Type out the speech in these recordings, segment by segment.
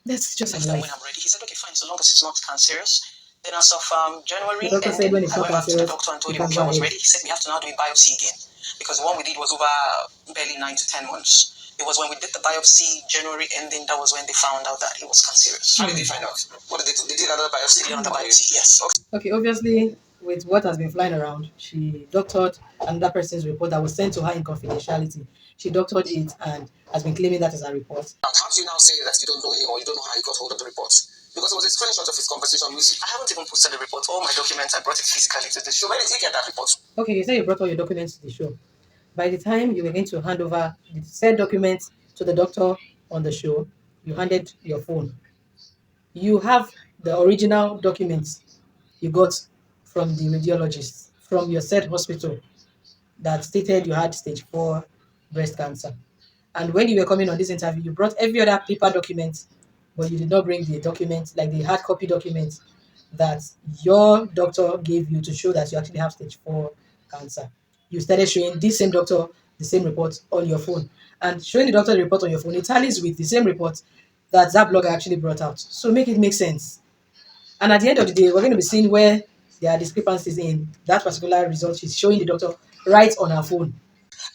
Let's just Next time when I'm ready, he said, okay, fine, so long as it's not cancerous. Then as of January, the doctor said when it's I not went back to the cancerous, doctor and told you him, can okay, go I was ahead. ready. He said we have to now do a biopsy again because the one we did was over barely 9 to 10 months. It was when we did the biopsy January ending, that was when they found out that it was cancerous. How did they find out? What did they do? They did another biopsy? They did another biopsy, yes. Okay, obviously, with what has been flying around, she doctored another person's report that was sent to her in confidentiality. She doctored it and has been claiming that as a report. And how do you now say that you don't know him or you don't know how he got hold of the report? Because it was a screenshot of his conversation with you. I haven't even posted the report. All my documents, I brought it physically to the show. Where did he get that report? Okay, you say you brought all your documents to the show. By the time you were going to hand over the said documents to the doctor on the show, you handed your phone. You have the original documents you got from the radiologist from your said hospital that stated you had stage 4 breast cancer. And when you were coming on this interview, you brought every other paper document, but you did not bring the document, like the hard copy document that your doctor gave you to show that you actually have stage 4 cancer. You started showing this same doctor the same report on your phone. And showing the doctor the report on your phone, it tallies with the same report that blogger actually brought out. So make it make sense. And at the end of the day, we're going to be seeing where there are discrepancies in that particular result she's showing the doctor right on her phone.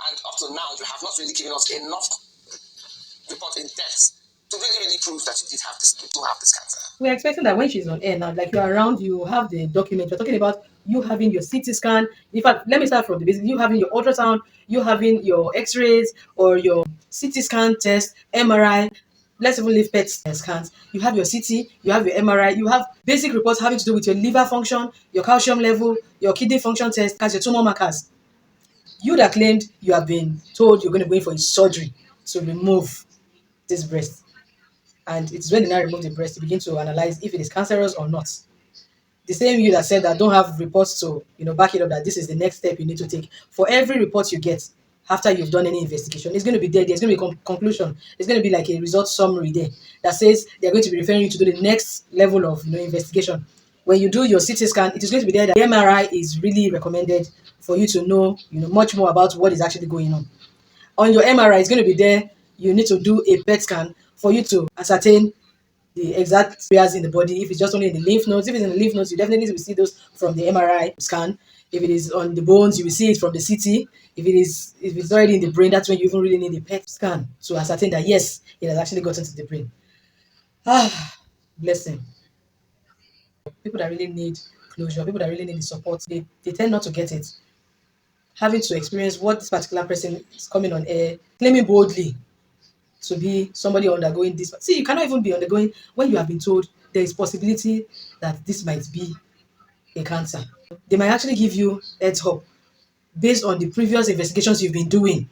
And up to now, you have not really given us enough report in depth to really prove that you did have this, you do have this cancer. We're expecting that when she's on air now, like you're around, you have the document. We're talking about you having your CT scan. In fact, let me start from the basic. You having your ultrasound, you having your X-rays or your CT scan test, MRI. Let's even leave PET scans. You have your CT, you have your MRI, you have basic reports having to do with your liver function, your calcium level, your kidney function test, as your tumor markers. You that claimed you have been told you're going to go in for a surgery to remove this breast. And it's when they now remove the breast to begin to analyze if it is cancerous or not. The same you that said that don't have reports to back it up that this is the next step you need to take. For every report you get after you've done any investigation, it's going to be there. There's going to be a conclusion. It's going to be like a result summary there that says they're going to be referring you to do the next level of investigation. When you do your CT scan, it is going to be there that the MRI is really recommended for you to know much more about what is actually going on. On your MRI, it's going to be there. You need to do a PET scan for you to ascertain the exact areas in the body. If it's just only in the lymph nodes, if it's in the lymph nodes, you definitely will see those from the MRI scan. If it is on the bones, you will see it from the CT. If it's already in the brain, that's when you even really need a PET scan to ascertain that yes, it has actually gotten to the brain. Blessing. People that really need closure, people that really need the support, they tend not to get it. Having to experience what this particular person is coming on air, claiming boldly to be somebody undergoing this. See, you cannot even be undergoing when you have been told there is possibility that this might be a cancer. They might actually give you heads up based on the previous investigations you've been doing.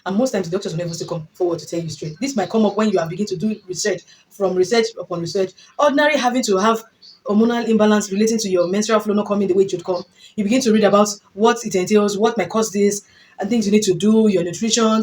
And most times, the doctors will never still come forward to tell you straight. This might come up when you are beginning to do research, from research upon research. Ordinary having to have hormonal imbalance relating to your menstrual flow not coming the way it should come. You begin to read about what it entails, what might cause this, and things you need to do, your nutrition,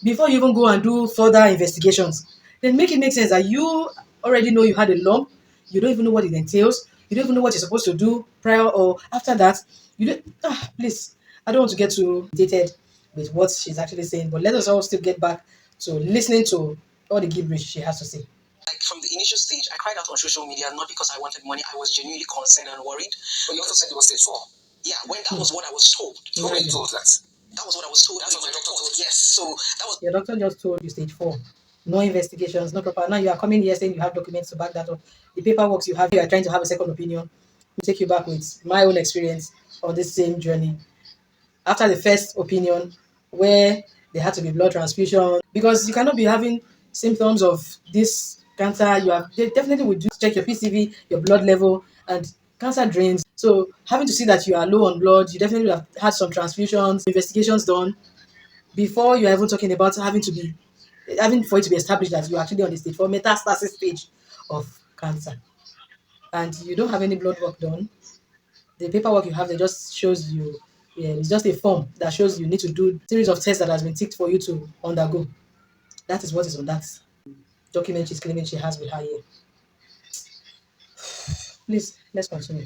before you even go and do further investigations. Then make it make sense that you already know you had a lump, you don't even know what it entails, you don't even know what you're supposed to do prior or after that. You don't please. I don't want to get too dated with what she's actually saying, but let us all still get back to listening to all the gibberish she has to say. Like from the initial stage, I cried out on social media not because I wanted money. I was genuinely concerned and worried. But you also said it was stage 4. Yeah, when that was what I was told. Who were you told that? That was what I was told. That's what my doctor told. Yes, so that was. Your doctor just told you stage 4. No investigations, no proper. Now you are coming here saying you have documents to back that up. The paperwork you have, you are trying to have a second opinion. I'll take you back with my own experience on this same journey. After the first opinion, where there had to be blood transfusion, because you cannot be having symptoms of this cancer. They definitely would check your PCV, your blood level, and cancer drains. So having to see that you are low on blood, you definitely would have had some transfusions, investigations done before you're even talking about having for it to be established that you're actually on the stage 4 metastasis stage of cancer, and you don't have any blood work done. The paperwork you have, it just shows you, yeah, it's just a form that shows you need to do a series of tests that has been ticked for you to undergo. That is what is on that document she's claiming she has with her here. Please, let's continue.